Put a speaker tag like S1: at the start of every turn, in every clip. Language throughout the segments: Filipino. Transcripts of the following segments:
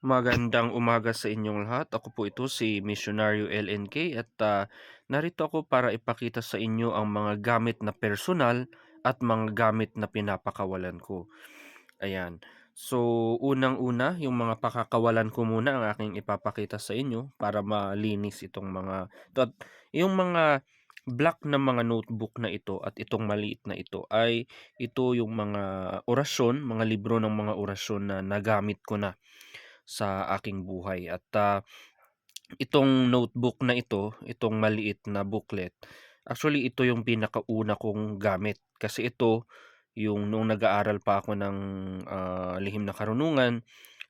S1: Magandang umaga sa inyong lahat. Ako po ito si Misyonaryo LNK at narito ako para ipakita sa inyo ang mga gamit na personal at mga gamit na pinapakawalan ko. Ayan. So, unang-una, yung mga pakakawalan ko muna ang aking ipapakita sa inyo para malinis itong mga ito. At yung mga black na mga notebook na ito at itong maliit na ito yung mga orasyon, mga libro ng mga orasyon na nagamit ko na sa aking buhay. At itong notebook na ito, itong maliit na booklet, actually ito yung pinakauna kong gamit. Kasi ito, yung nung nag-aaral pa ako ng lihim na karunungan,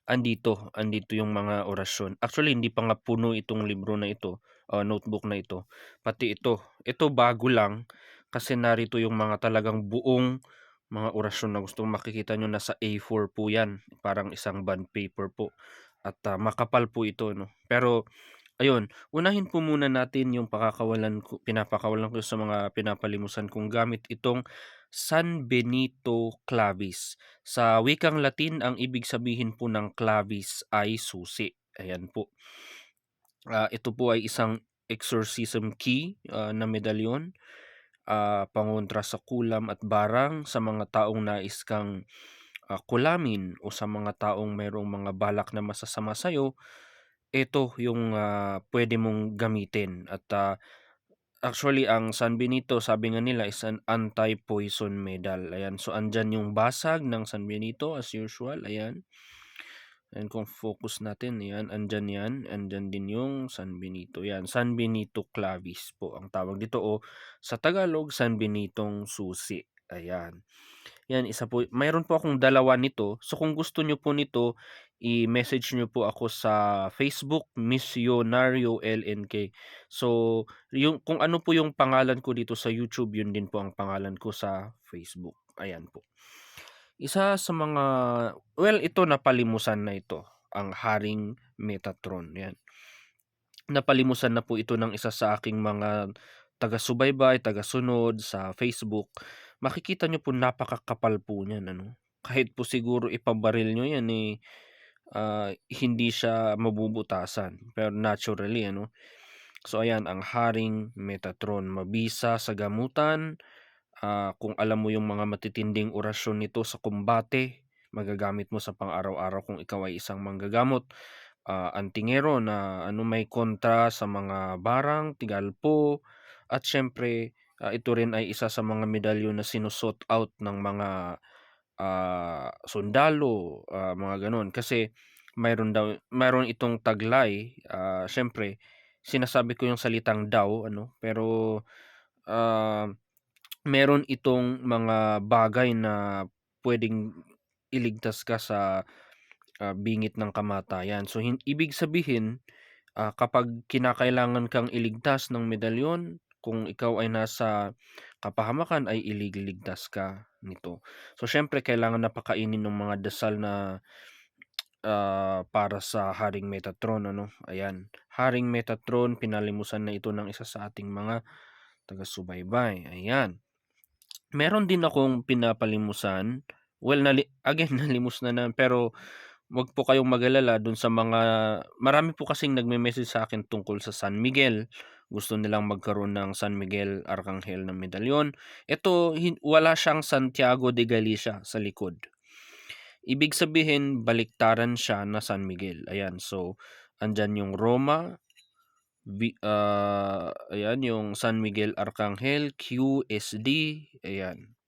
S1: andito yung mga orasyon. Actually, hindi pa nga puno itong libro na ito, notebook na ito. Pati ito bago lang kasi narito yung mga talagang buong mga orasyon na gusto makikita nyo, nasa A4 po yan, parang isang bond paper po. At makapal po ito, no? Pero ayun, unahin po muna natin yung pinapakawalan ko sa mga pinapalimusan kong gamit itong San Benito Clavis. Sa wikang Latin, ang ibig sabihin po ng clavis ay susi. Ayan po. Ito po ay isang exorcism key na medalyon, pangontra sa kulam at barang sa mga taong nais kang kulamin o sa mga taong mayroong mga balak na masasama sa'yo. Ito yung pwede mong gamitin. At actually ang San Benito, sabi nga nila, is an anti-poison medal. Ayan, so andyan yung basag ng San Benito as usual. Ayan. And kung focus natin, ayan, andyan yan. Andyan din yung San Benito. Yan, San Benito Clavis po ang tawag dito, o sa Tagalog, San Benitong Susi. Ayan. Yan, isa po. Mayroon po akong dalawa nito. So kung gusto nyo po nito, i-message nyo po ako sa Facebook, Missionario LNK. So, yung, kung ano po yung pangalan ko dito sa YouTube, yun din po ang pangalan ko sa Facebook. Ayan po. Isa sa mga, well, ito napalimusan na ito, ang Haring Metatron. Yan. Napalimusan na po ito ng isa sa aking mga taga-subaybay, taga-sunod sa Facebook. Makikita nyo po napakakapal po niyan, ano. Kahit po siguro ipabaril nyo yan, hindi siya mabubutasan. Pero naturally, ano. So ayan, ang Haring Metatron, mabisa sa gamutan. Kung alam mo yung mga matitinding orasyon nito sa kumbate, magagamit mo sa pang-araw-araw kung ikaw ay isang manggagamot. Antingero na may kontra sa mga barang, tigalpo, at siyempre ito rin ay isa sa mga medalyon na sinusot out ng mga sundalo, mga gano'n. Kasi mayroon itong taglay, siyempre sinasabi ko yung salitang daw, ano, pero ah, meron itong mga bagay na puwedeng iligtas ka sa bingit ng kamatayan. So ibig sabihin, kapag kinakailangan kang iligtas ng medalyon, kung ikaw ay nasa kapahamakan, ay ililigtas ka nito. So siyempre kailangan na pakainin ng mga dasal na para sa Haring Metatron, ano. Ayan, Haring Metatron, pinalimusan na ito ng isa sa ating mga taga-subaybay. Ayan. Meron din akong pinapalimusan. Well, again, nalimus na pero 'wag po kayong mag-alala dun sa mga, marami po kasing nagme-message sa akin tungkol sa San Miguel. Gusto nilang magkaroon ng San Miguel Arcangel na medalyon. Ito wala siyang Santiago de Galicia sa likod. Ibig sabihin baliktaran siya na San Miguel. Ayan, so andiyan yung Roma, ayan yung San Miguel Arcangel, QSD, ayan.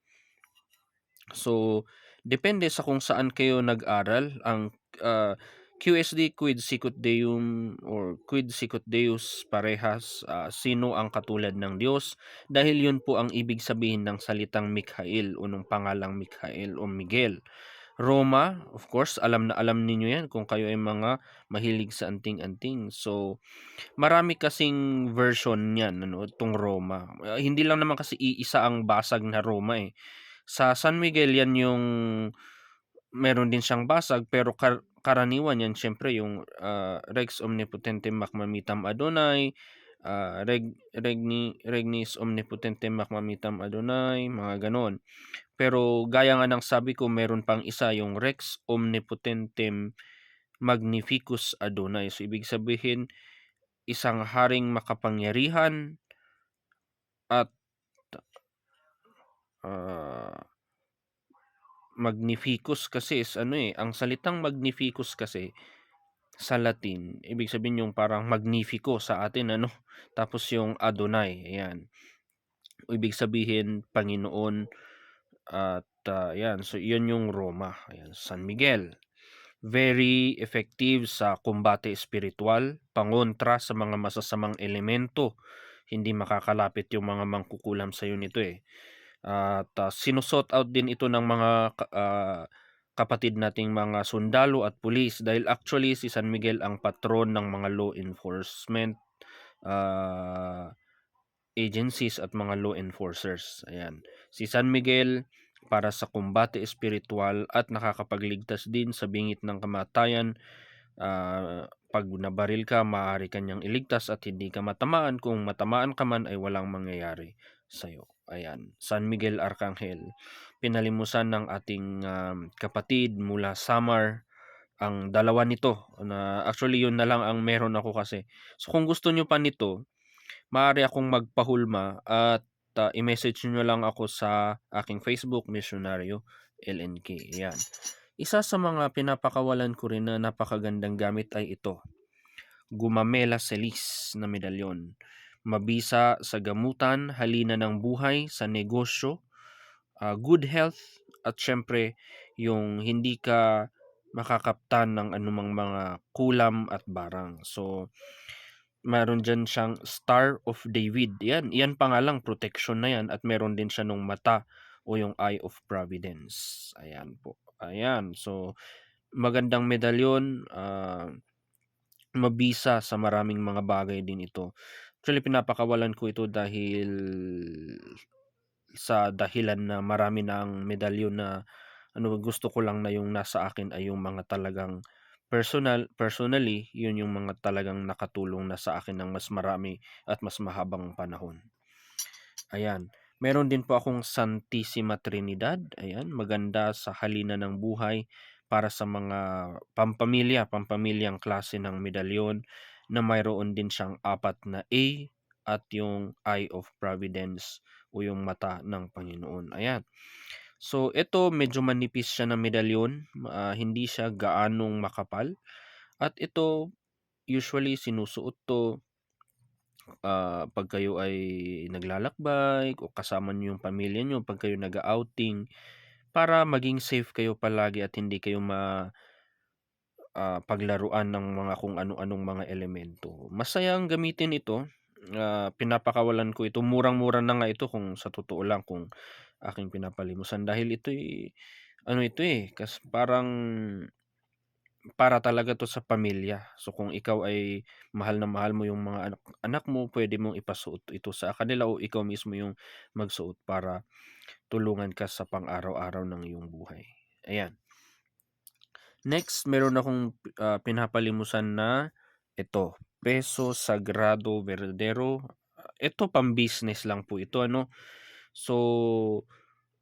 S1: So, depende sa kung saan kayo nag-aral. Ang QSD, Quid Sicut Deum, or Quid Sicut Deus, parehas, sino ang katulad ng Diyos. Dahil yun po ang ibig sabihin ng salitang Mikhail o ng pangalang Mikhail o Miguel. Roma, of course, alam na alam ninyo yan kung kayo ay mga mahilig sa anting-anting. So, marami kasing version niyan, ano, itong Roma. Hindi lang naman kasi iisa ang basag na Roma, eh. Sa San Miguel yan yung meron din siyang basag, pero karaniwan yan siyempre yung Rex Omnipotentem Macmamitam Adonai, Regnis Omnipotentem Macmamitam Adonai, mga ganon. Pero gaya nga ng sabi ko, meron pang isa, yung Rex Omnipotentem Magnificus Adonai. So, ibig sabihin, isang haring makapangyarihan at magnificus kasi is ang salitang magnificus kasi sa Latin, ibig sabihin yung parang magnifico sa atin tapos yung Adonai, ayan. Ibig sabihin Panginoon at, 'yan. So, 'yun yung Roma, ayan. San Miguel, very effective sa kumbate espiritual, pangontra sa mga masasamang elemento. Hindi makakalapit yung mga mangkukulam sa'yo nito, At, out din ito ng mga kapatid nating mga sundalo at pulis dahil actually si San Miguel ang patron ng mga law enforcement, ah agencies at mga law enforcers, ayan. Si San Miguel para sa kumbate espiritual at nakakapagligtas din sa bingit ng kamatayan. 'Pag nabaril ka maaari ka niyang iligtas at hindi ka matamaan, kung matamaan ka man ay walang mangyayari sa'yo, ayan. San Miguel Arcangel, pinalimusan ng ating, kapatid mula Samar ang dalawa nito na actually yun na lang ang meron ako kasi. So, kung gusto niyo pa nito maaari akong magpahulma at, i-message niyo lang ako sa aking Facebook, Misyonaryo LNK, ayan. Isa sa mga pinapakawalan ko rin na napakagandang gamit ay ito, Gumamela Celis na medalyon. Mabisa sa gamutan, halina ng buhay, sa negosyo, good health, at siyempre yung hindi ka makakaptan ng anumang mga kulam at barang. So, meron diyan siyang Star of David, yan pa nga lang protection na yan at meron din siya nung mata o yung Eye of Providence, ayan po. Ayan, so magandang medalyon, mabisa sa maraming mga bagay din ito. Actually pinapakawalan ko ito dahil sa dahilan na marami na ang medalyon na gusto ko lang na yung nasa akin ay yung mga talagang personally, yun yung mga talagang nakatulong na sa akin ng mas marami at mas mahabang panahon. Ayan, meron din po akong Santissima Trinidad, ayan, maganda sa halina ng buhay para sa mga pampamilyang klase ng medalyon na mayroon din siyang 4 na A at yung Eye of Providence o yung mata ng Panginoon, ayan. So, ito medyo manipis siya na medalyon, hindi siya gaanong makapal at ito usually sinusuot 'to, 'pag kayo ay naglalakbay o kasama niyo yung pamilya niyo 'pag kayo nag-a-outing para maging safe kayo palagi at hindi kayo paglaruan ng mga kung ano-anong mga elemento. Masayang gamitin ito, pinapakawalan ko ito, murang-mura na nga ito kung sa totoo lang kung aking pinapalimusan dahil ito'y parang para talaga 'to sa pamilya. So, kung ikaw ay mahal na mahal mo yung mga anak anak mo, pwede mong ipasuot ito sa kanila o ikaw mismo yung magsuot para tulungan ka sa pang-araw-araw ng iyong buhay. Ayan. Next, meron akong, pinapalimusan na ito, Peso Sagrado Verdadero. Ito pang-business lang po ito So,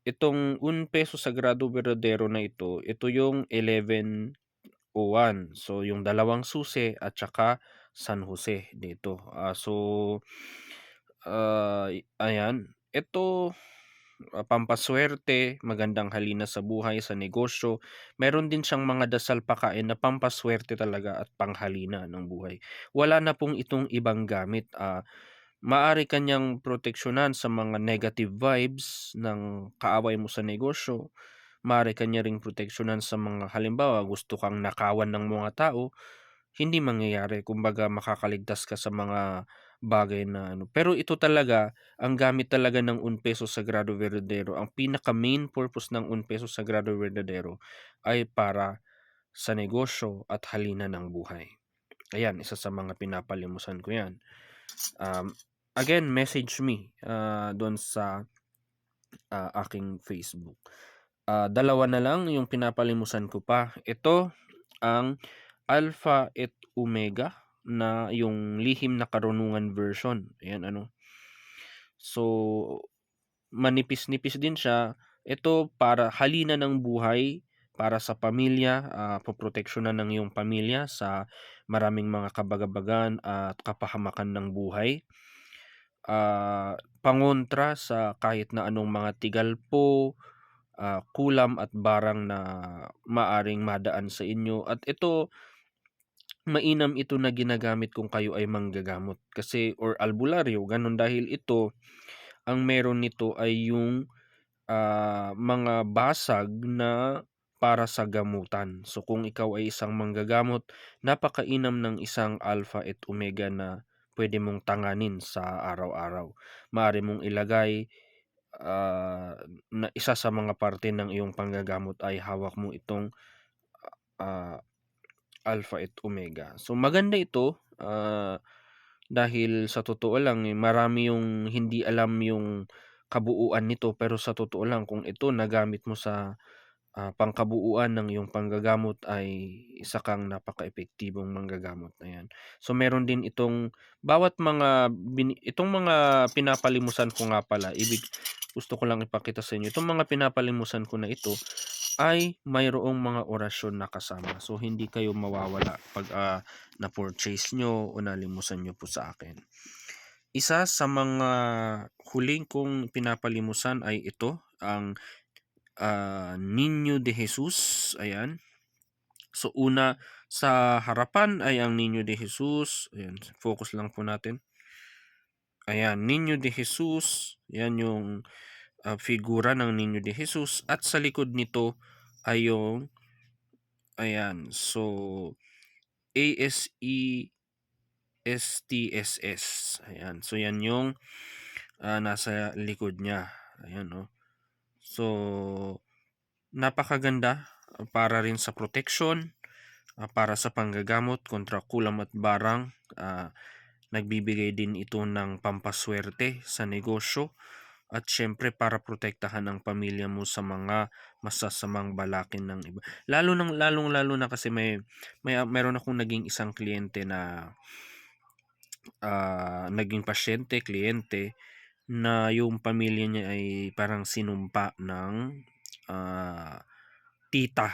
S1: itong un Peso Sagrado Verdadero na ito yung 1101. So, yung dalawang susi at saka San Jose dito. Ayan, ito, pampaswerte, magandang halina sa buhay, sa negosyo. Meron din siyang mga dasal pakain na pampaswerte talaga at panghalina ng buhay. Wala na pong itong ibang gamit, maaari ka niyang proteksyonan sa mga negative vibes ng kaaway mo sa negosyo. Maaari ka niya ring proteksyonan sa mga halimbawa gusto kang nakawan ng mga tao, hindi mangyayari. Kumbaga makakaligtas ka sa mga bagay na pero ito talaga, ang gamit talaga ng Un Peso Sagrado Verdadero, ang pinaka-main purpose ng Un Peso Sagrado Verdadero ay para sa negosyo at halina ng buhay. Ayan, isa sa mga pinapalimusan ko 'yan. Again, message me, doon sa, aking Facebook. Dalawa na lang yung pinapalimusan ko pa. Ito ang Alpha et Omega na yung lihim na karunungan version, ayan So, manipis-nipis din siya. Ito para halina ng buhay, para sa pamilya, poproteksyonan ng iyong pamilya sa maraming mga kabagabagan at kapahamakan ng buhay. Pangontra sa kahit na anong mga tigalpo, kulam at barang na maaring madaan sa inyo, at ito mainam ito na ginagamit kung kayo ay manggagamot kasi or albularyo gano'n, dahil ito ang meron nito ay yung mga basag na para sa gamutan. So kung ikaw ay isang manggagamot, napakainam ng isang alpha at omega na pwede mong tanganin sa araw-araw. Maaari mong ilagay na isa sa mga parte ng iyong panggagamot ay hawak mo itong ah, alpha at omega. So maganda ito, dahil sa totoo lang, marami yung hindi alam yung kabuuan nito, pero sa totoo lang kung ito nagamit mo sa pangkabuuan ng iyong panggagamot ay isa kang napakaepektibong manggagamot na 'yan. So meron din itong bawat mga itong mga pinapalimusan ko nga pala, gusto ko lang ipakita sa inyo, itong mga pinapalimusan ko na ito ay mayroong mga orasyon na kasama. So hindi kayo mawawala 'pag, na-purchase niyo o nalimusan niyo po sa akin. Isa sa mga huling kong pinapalimusan ay ito, ang Niño de Jesus, ayan. So una sa harapan ay ang Niño de Jesus, ayan, focus lang po natin. Ayan, Niño de Jesus, yan yung figura ng Niño de Jesus, at sa likod nito ay yung ayan, so ASESTSS, ayan. So yan yung nasa likod niya, ayan, oh. So napakaganda para rin sa protection, para sa panggagamot kontra kulam at barang. Nagbibigay din ito ng pampaswerte sa negosyo, at syempre para protektahan ang pamilya mo sa mga masasamang balakin ng iba. Lalong-lalo na kasi meron akong naging isang kliyente na naging kliyente na yung pamilya niya ay parang sinumpa ng tita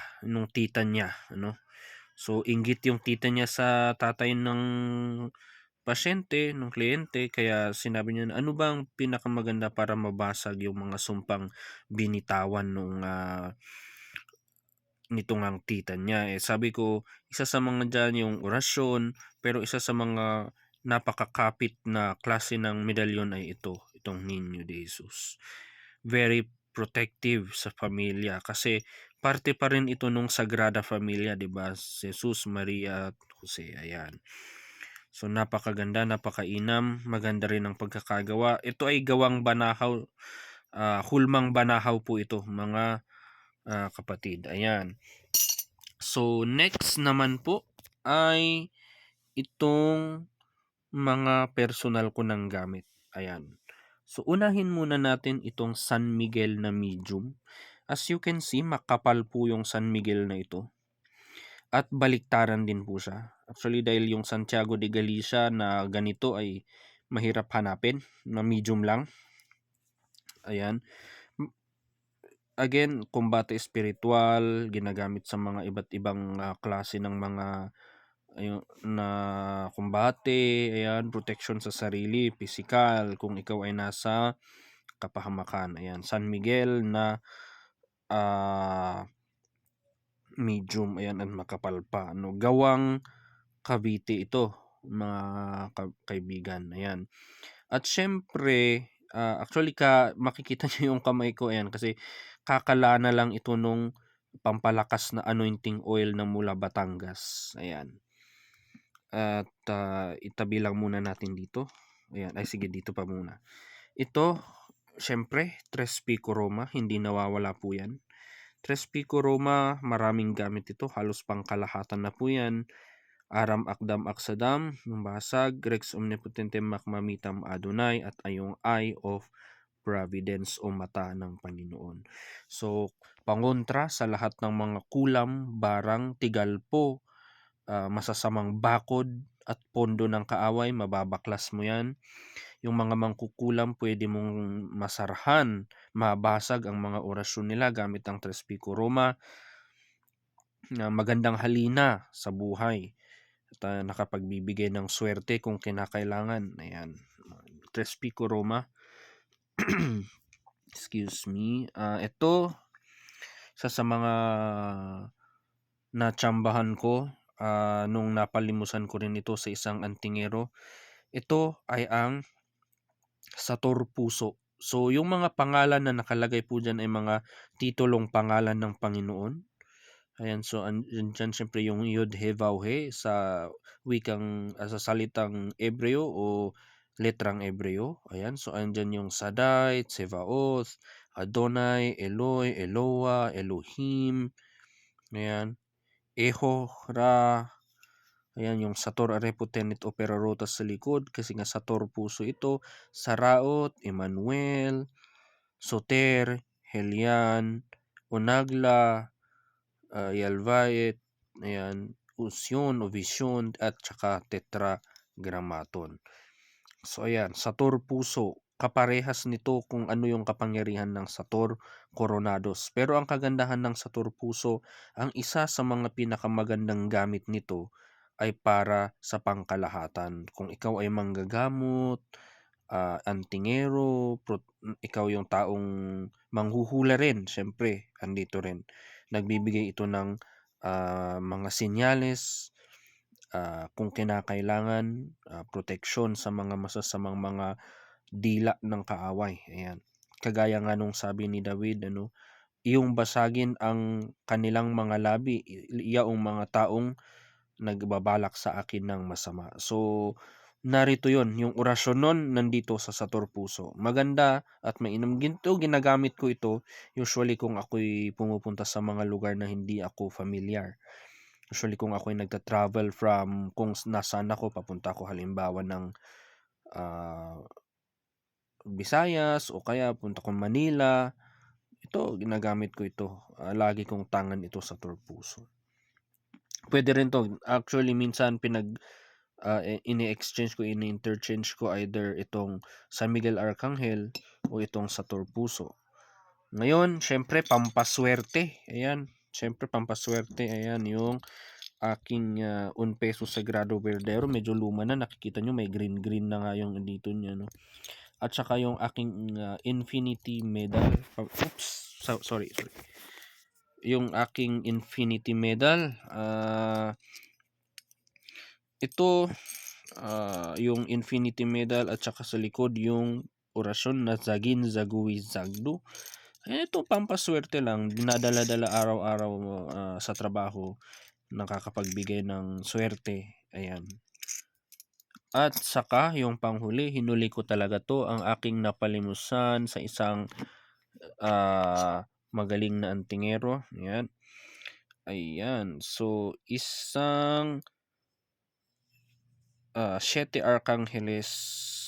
S1: niya, ano. So inggit yung tita niya sa tatay ng pasyente, nung kliyente, kaya sinabi niya na, "Ano bang pinakamaganda para mabasag yung mga sumpang binitawan nito ngang tita niya?" Sabi ko, isa sa mga diyan yung orasyon, pero isa sa mga napakakapit na klase ng medalyon ay itong Niño de Jesus. Very protective sa pamilya kasi parte pa rin ito nung Sagrada Familia, 'di ba? Jesus, Maria at Jose, ayan. So napakaganda, napakainam, maganda rin ang pagkakagawa. Ito ay gawang banahaw, hulmang banahaw po ito, mga kapatid. Ayan. So next naman po ay itong mga personal ko ng gamit. Ayan. So unahin muna natin itong San Miguel na medium. As you can see, makapal po yung San Miguel na ito. At baliktaran din po siya. Actually, dahil yung Santiago de Galicia na ganito ay mahirap hanapin, na medium lang. Ayan. Again, kumbate espiritual, ginagamit sa mga iba't ibang klase ng mga na kumbate, ayan, protection sa sarili, physical, kung ikaw ay nasa kapahamakan. Ayan, San Miguel na medium, ayan, at makapal pa. No? Gawang Cavite ito, mga kaibigan. Ayan. At syempre, actually makikita niyo yung kamay ko, ayan, kasi kakala na lang ito nung pampalakas na anointing oil na mula Batangas. Ayan. At itabi lang muna natin dito. Ayan, ay sige, dito pa muna. Ito, syempre, Tres Pico Roma, hindi nawawala po yan. Tres Pico Roma, maraming gamit ito, halos pangkalahatan na po yan. Aram Akdam Aksadam, yung basag, Rex Omnipotentem Makmamitam Adonai, at ayong Eye of Providence o mata ng Panginoon. So, pangontra sa lahat ng mga kulam, barang, tigalpo, masasamang bakod at pondo ng kaaway, mababaklas mo yan. Yung mga mangkukulam, pwede mong masarhan, mabasag ang mga orasyon nila gamit ang Tres Pico Roma. na magandang halina sa buhay at nakapagbibigay ng swerte kung kinakailangan. Ayan. Tres Pico Roma. Excuse me. Ito, isa sa mga natsambahan ko nung napalimusan ko rin ito sa isang antingero. Ito ay ang Sator Puso. So, yung mga pangalan na nakalagay po dyan ay mga titulong pangalan ng Panginoon. Ayan, so andyan siyempre yung Yod He Vav He sa sa salitang Ebreo o letrang Ebreo. Ayan, so andyan yung Sadai, Tsevaoth, Adonai, Eloi, Eloah, Elohim, ayan, Eho, Ra, ayan yung Sator Arepotenet Opera Rota sa likod kasi nga Sator Puso ito, Saraot, Emmanuel, Soter, Helian, Onagla, Yalvayet, ayan, Usyon o Visyon at saka Tetragrammaton. So ayan, Sator Puso, kaparehas nito kung ano yung kapangyarihan ng Sator Coronados. Pero ang kagandahan ng Sator Puso, ang isa sa mga pinakamagandang gamit nito ay para sa pangkalahatan. Kung ikaw ay manggagamot, antingero, ikaw yung taong manghuhula rin, syempre, andito rin. Nagbibigay ito ng mga senyales, kung kinakailangan, proteksyon sa mga masasamang mga dila ng kaaway. Ayan. Kagaya nga nung sabi ni David, iyong basagin ang kanilang mga labi, iyaong mga taong nagbabalak sa akin ng masama. So, narito yon yung orasyon nun nandito sa Sator Puso. Maganda at mainam. Ginto, ginagamit ko ito usually kung ako'y pumupunta sa mga lugar na hindi ako familiar. Usually kung ako'y nagta-travel from kung nasaan ako, papunta ako halimbawa ng Visayas o kaya punta ko Manila, ito ginagamit ko ito. Lagi kong tangan ito sa Puso. Pwede rin to. Actually minsan ini-exchange ko, ini-interchange ko either itong San Miguel Arcangel o itong Sator Puso. Ngayon, syempre pampaswerte. Ayan, syempre pampaswerte. Ayan yung aking 1 peso Sagrado Verdero. Medyo luma na, nakikita nyo may green na nga yung dito niya, no. At saka yung aking Infinity Medal. Oops, sorry. Yung aking Infinity Medal, ito yung Infinity Medal at saka sa likod yung orasyon na Zagin Zagui Zagdu. Ito pampaswerte lang, dinadala-dala araw-araw sa trabaho, nakakapagbigay ng swerte. Ayan. At saka yung panghuli, hinuli ko talaga to, ang aking napalimusan sa isang magaling na antingero. Ayan. So, isang 7 Arcangels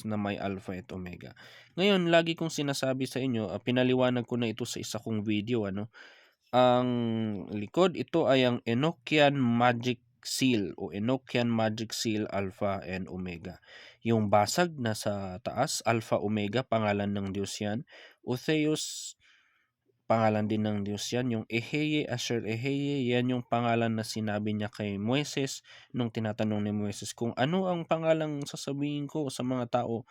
S1: na may Alpha at Omega. Ngayon, lagi kong sinasabi sa inyo, pinaliwanag ko na ito sa isa kong video, ang likod, ito ay ang Enochian Magic Seal o Enochian Magic Seal Alpha and Omega. Yung basag na sa taas, Alpha Omega, pangalan ng Diyos yan. Otheus, pangalan din ng Diyos yan. Yung Eheye, Asher Eheye, yan yung pangalan na sinabi niya kay Moises nung tinatanong ni Moises kung ano ang pangalang sasabihin ko sa mga tao.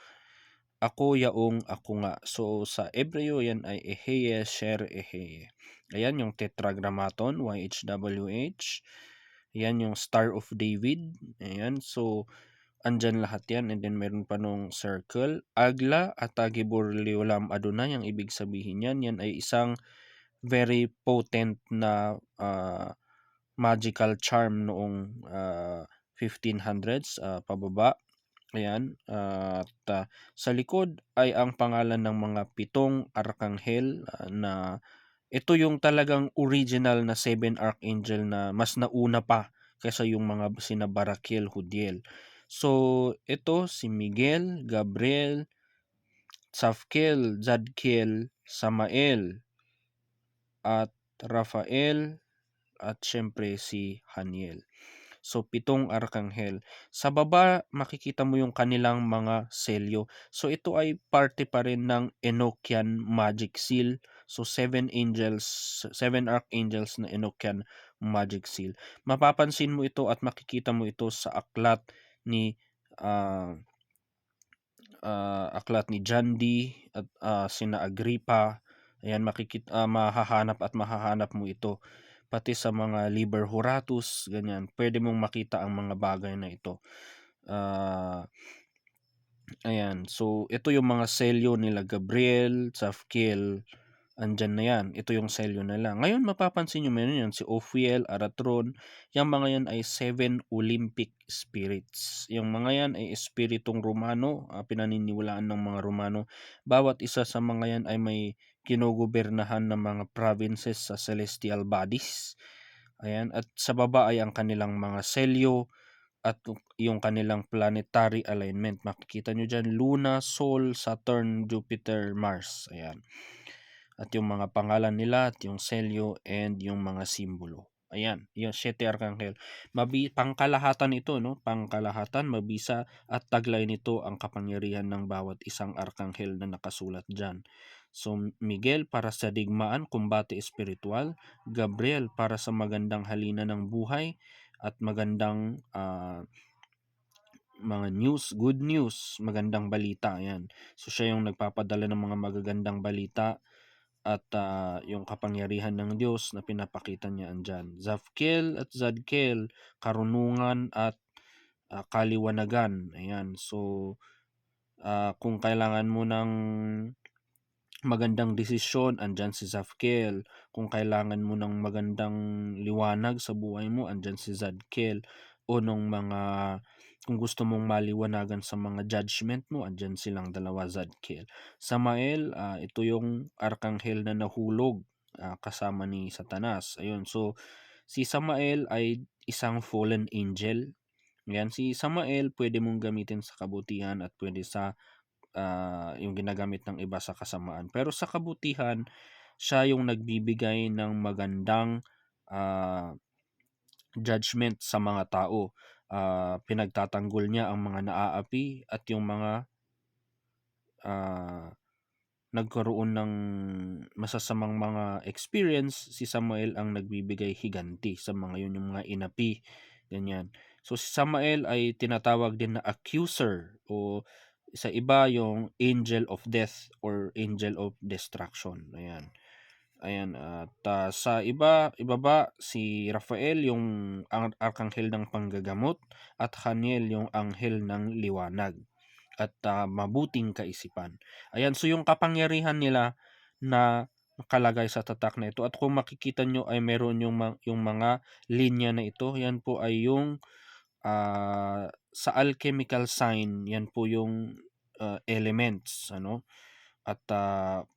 S1: Ako yaong ako nga. So sa Ebreo yan ay Eheye, Asher Eheye. Ayan yung Tetragrammaton, YHWH. Ayan yung Star of David. Ayan, so andyan lahat yan. And then meron pa nung circle. Agla at Agibor Leolam Adonai, ang ibig sabihin yan, yan ay isang very potent na magical charm noong 1500s pababa. Ayan. At sa likod ay ang pangalan ng mga 7 arkanghel na ito yung talagang original na 7 archangel na mas nauna pa kaysa yung mga sina Barakiel, Hudiel. So, ito si Miguel, Gabriel, Tzafkiel, Zadkiel, Samael, at Rafael, at syempre si Haniel. So, 7 arkanghel. Sa baba, makikita mo yung kanilang mga selyo. So, ito ay parte pa rin ng Enochian Magic Seal. So, 7 archangels na Enochian magic seal. Mapapansin mo ito at makikita mo ito sa ni ah, aklat ni John Dee at sina Agrippa. Ayan, mahahanap mo ito pati sa mga Liber Horatus, ganyan. Pwede mong makita ang mga bagay na ito. Ayan, so ito yung mga selyo nila Gabriel, Zafkiel, andyan na yan. Ito yung selyo nila. Ngayon mapapansin nyo meron yan, si Ophiel, Aratron, yung mga yan ay 7 Olympic spirits. Yung mga yan ay espiritong Romano, pinaniniwalaan ng mga Romano. Bawat isa sa mga yan ay may ginugobernahan ng mga provinces sa celestial bodies. Ayan, at sa baba ay ang kanilang mga selyo, at yung kanilang planetary alignment. Makikita nyo dyan, Luna, Sol, Saturn, Jupiter, Mars. Ayan. At yung mga pangalan nila, at yung selyo, and yung mga simbolo. Ayan, yung 7 Arkanghel. Pangkalahatan ito, no? Pangkalahatan, mabisa, at taglay nito ang kapangyarihan ng bawat isang Arkanghel na nakasulat dyan. So, Miguel para sa digmaan, kumbate espiritual. Gabriel para sa magandang halina ng buhay at magandang mga news, good news, magandang balita. Ayan. So siya yung nagpapadala ng mga magagandang balita at yung kapangyarihan ng Diyos na pinapakita niya andyan. Zafkiel at Zadkiel, karunungan at kaliwanagan. Ayan. So kung kailangan mo ng magandang desisyon, andyan si Zafkiel. Kung kailangan mo ng magandang liwanag sa buhay mo, andyan si Zadkiel. O kung gusto mong maliwanagan sa mga judgment mo, andyan silang dalawa, Zadkiel. Samael, ito yung arkanghel na nahulog kasama ni Satanas. Ayun, so si Samael ay isang fallen angel. Yan, si Samael pwede mong gamitin sa kabutihan at pwede sa yung ginagamit ng iba sa kasamaan. Pero sa kabutihan, siya yung nagbibigay ng magandang judgment sa mga tao. Pinagtatanggol niya ang mga naaapi at yung mga nagkaroon ng masasamang mga experience, si Samael ang nagbibigay higanti sa mga yun, yung mga inapi, ganyan. So si Samael ay tinatawag din na accuser o sa iba yung angel of death or angel of destruction. Ayan. Ayan, at sa ibaba si Rafael yung arkanghel ng panggagamot at Haniel yung anghel ng liwanag at mabuting kaisipan. Ayan, so yung kapangyarihan nila na nakalagay sa tatak na ito, at kung makikita nyo ay meron yung mga linya na ito, yan po ay yung sa alchemical sign, yan po yung elements, ano? At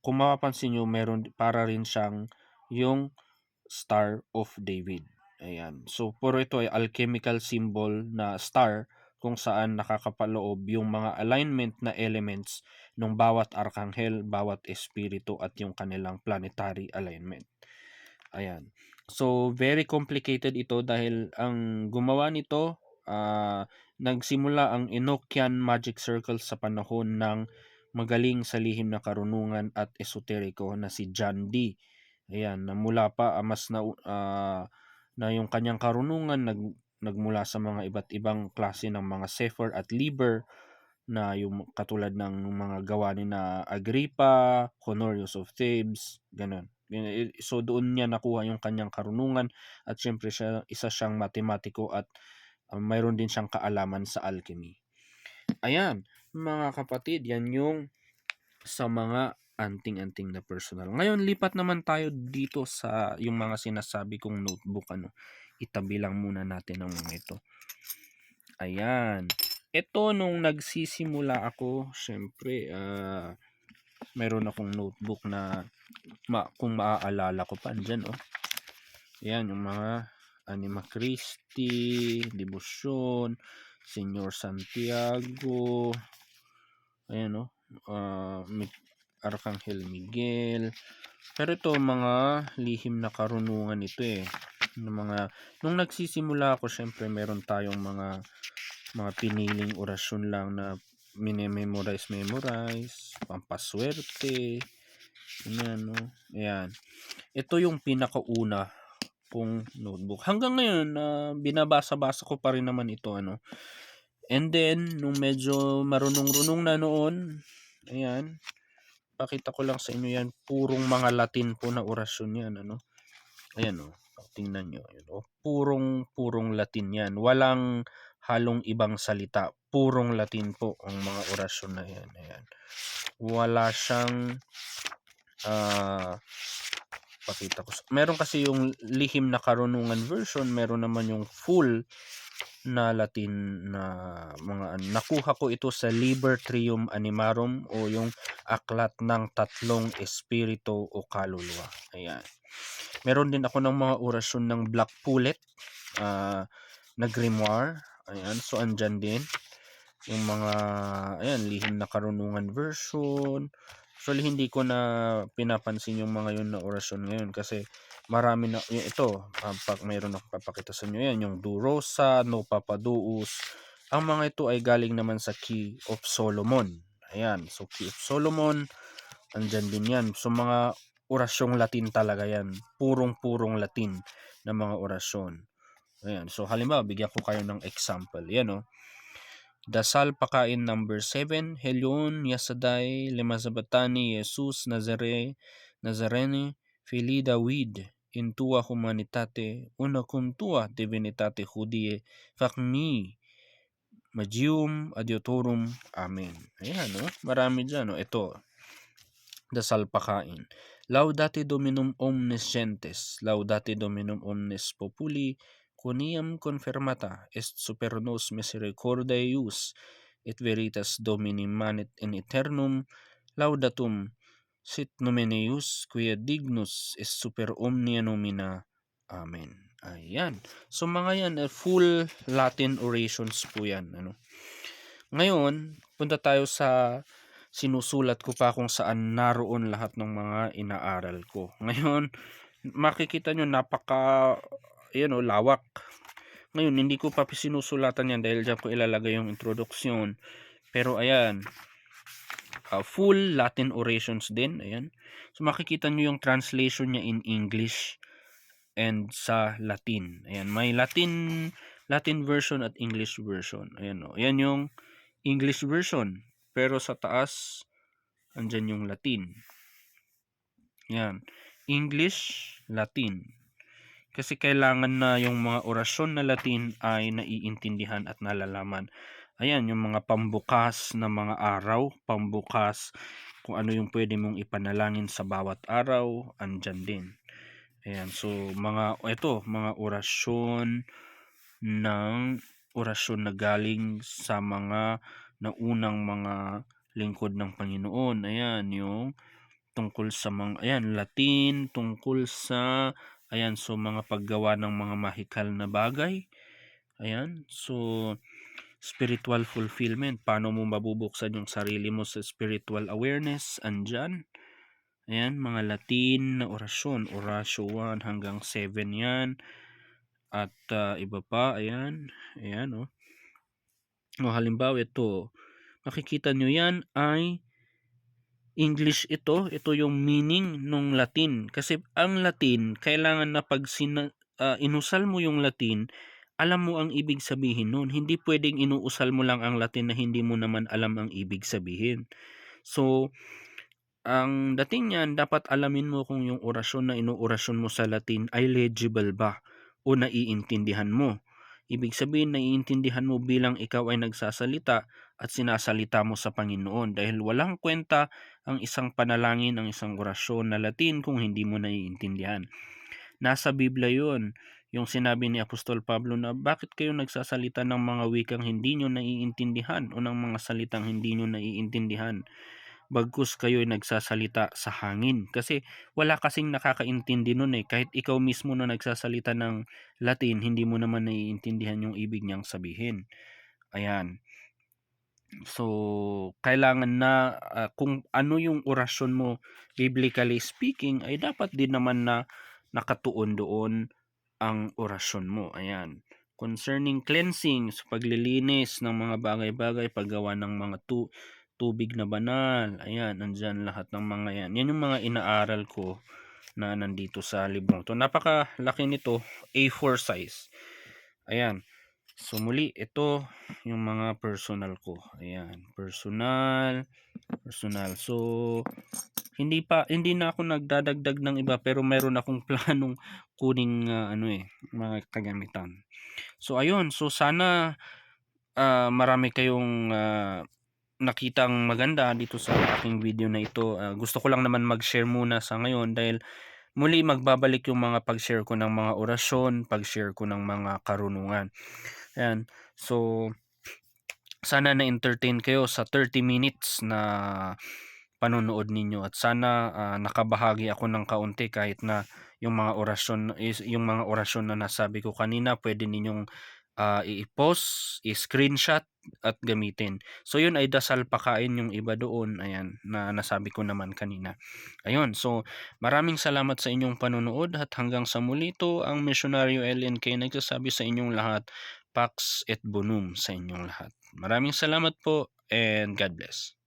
S1: kung mapapansin nyo, meron para rin siyang yung Star of David. Ayan. So, puro ito ay alchemical symbol na star kung saan nakakapaloob yung mga alignment na elements ng bawat arkanghel, bawat espiritu at yung kanilang planetary alignment. Ayan. So, very complicated ito dahil ang gumawa nito, nagsimula ang Enochian Magic Circle sa panahon ng magaling sa lihim na karunungan at esoteriko na si John Dee. Ayan, na mula pa na yung kanyang karunungan nagmula sa mga iba't ibang klase ng mga Sefer at Liber na yung katulad ng mga gawa ni na Agrippa, Honorius of Thebes, ganun. So doon niya nakuha yung kanyang karunungan at syempre isa siyang matematiko at mayroon din siyang kaalaman sa alchemy. Ayan, mga kapatid, yan yung sa mga anting-anting na personal. Ngayon, lipat naman tayo dito sa yung mga sinasabi kong notebook. Itabi lang muna natin ang mga ito. Ayan. Ito, nung nagsisimula ako, syempre, meron akong notebook na kung maaalala ko pa, dyan, oh. Ayan, yung mga Anima Christi, Devotion, Senyor Santiago, ayan, oh. Arkanghel Miguel. Pero ito, mga lihim na karunungan ito nung nagsisimula ako, syempre meron tayong mga piniling orasyon lang na memorize, pampaswerte, ganyan, no? Ayan. Ito yung pinakauna pong notebook. Hanggang ngayon, binabasa-basa ko pa rin naman ito, ano. And then, nung medyo marunong-runong na noon, ayan, pakita ko lang sa inyo yan, purong mga Latin po na orasyon yan, ano. Ayan, oh, tingnan nyo, ayan, oh, purong Latin yan. Walang halong ibang salita. Purong Latin po ang mga orasyon na yan. Ayan. Wala siyang pakita ko. Meron kasi yung lihim na karunungan version, meron naman yung full na Latin na mga nakuha ko ito sa Liber Trium Animarum o yung aklat ng tatlong espiritu o kaluluwa. Ayan. Meron din ako ng mga orasyon ng Black Pullet na grimoire. Ayan, so andyan din yung mga ayan, lihim na karunungan version. Actually, hindi ko na pinapansin yung mga yun na orasyon ngayon kasi marami na yung ito, mayroon akong papakita sa inyo yan, yung Durosa, No Papaduus. Ang mga ito ay galing naman sa Key of Solomon. Ayan, so Key of Solomon, andyan din yan. So mga orasyong Latin talaga yan. Purong Latin na mga orasyon. Ayan, so halimbawa, bigyan ko kayo ng example. Yan, oh. Dasal pakain number 7, Helion, Yasaday, Lemazabatani, Jesus, Nazarene, Fili David, Intua Humanitate, Una Kuntua Divinitate Judie, Facmi, Magium, Adiotorum, Amen. Ayan, no? Marami dyan, no? Ito, dasal pakain. Laudate Dominum omnes gentes, laudate Dominum omnes populi, quoniam confirmata est super nos misericordiae eius, et veritas Domini manet in aeternum, laudatum sit nomen eius, quia dignus est super omnia nomina. Amen. Ayan. So mga yan, full Latin orations po yan. Ano? Ngayon, punta tayo sa sinusulat ko pa kung saan naroon lahat ng mga inaaral ko. Ngayon, makikita nyo lawak. Ngayon, hindi ko pa sinusulatan yan dahil dyan ko ilalagay yung introduksyon. Pero ayan, full Latin orations din. Ayan. So makikita nyo yung translation niya in English and sa Latin. Ayan, may Latin version at English version. Ayan, o. Ayan yung English version. Pero sa taas, andyan yung Latin. Yan. English, Latin. Kasi kailangan na yung mga orasyon na Latin ay naiintindihan at nalalaman. Ayan, yung mga pambukas na mga araw, pambukas kung ano yung pwede mong ipanalangin sa bawat araw, andyan din. Ayan, so mga orasyon na galing sa mga naunang mga lingkod ng Panginoon. Ayan, yung tungkol sa mga Latin, tungkol sa so mga paggawa ng mga mahikal na bagay. Ayan, so spiritual fulfillment, paano mo mabubuksan yung sarili mo sa spiritual awareness, andyan. Ayan, mga Latin na orasyon, Oratio 1 hanggang 7 yan. At iba pa, ayan, oh. Halimbawa ito, makikita nyo yan ay English ito yung meaning ng Latin. Kasi ang Latin, kailangan na pag inusal mo yung Latin, alam mo ang ibig sabihin nun. Hindi pwedeng inuusal mo lang ang Latin na hindi mo naman alam ang ibig sabihin. So, ang dating niyan, dapat alamin mo kung yung orasyon na inuorasyon mo sa Latin ay legible ba o naiintindihan mo. Ibig sabihin, naiintindihan mo bilang ikaw ay nagsasalita at sinasalita mo sa Panginoon dahil walang kwenta ang isang panalangin, ang isang orasyon na Latin kung hindi mo naiintindihan. Nasa Biblia yun, yung sinabi ni Apostol Pablo na bakit kayo nagsasalita ng mga wikang hindi nyo naiintindihan o ng mga salitang hindi nyo naiintindihan bagkus kayo ay nagsasalita sa hangin. Kasi wala kasing nakakaintindi nun kahit ikaw mismo na nagsasalita ng Latin, hindi mo naman naiintindihan yung ibig niyang sabihin. Ayan. So, kailangan na kung ano yung orasyon mo, biblically speaking, ay dapat din naman na nakatuon doon ang orasyon mo. Ayan. Concerning cleansing, so paglilinis ng mga bagay-bagay, paggawa ng mga tubig na banal. Ayan, nandyan lahat ng mga yan. Yan yung mga inaaral ko na nandito sa librong 'to. Napakalaki nito, A4 size. Ayan. So muli, ito yung mga personal ko. Ayan, personal. So hindi na ako nagdadagdag ng iba, pero meron akong planong kuning mga kagamitan. So ayun, so sana marami kayong nakitang maganda dito sa aking video na ito. Gusto ko lang naman mag-share muna sa ngayon dahil muli magbabalik yung mga pag-share ko ng mga orasyon, pag-share ko ng mga karunungan. Ayan. So sana na-entertain kayo sa 30 minutes na panonood ninyo, at sana nakabahagi ako ng kaunti kahit na yung mga orasyon na nasabi ko kanina, pwede ninyong i-post, i-screenshot at gamitin. So yun ay dasal pakain yung iba doon, ayan, na nasabi ko naman kanina. Ayun, so maraming salamat sa inyong panonood at hanggang sa muli, to ang Misyonaryo LNK nagsasabi sa inyong lahat, Pax et Bonum sa inyong lahat. Maraming salamat po and God bless.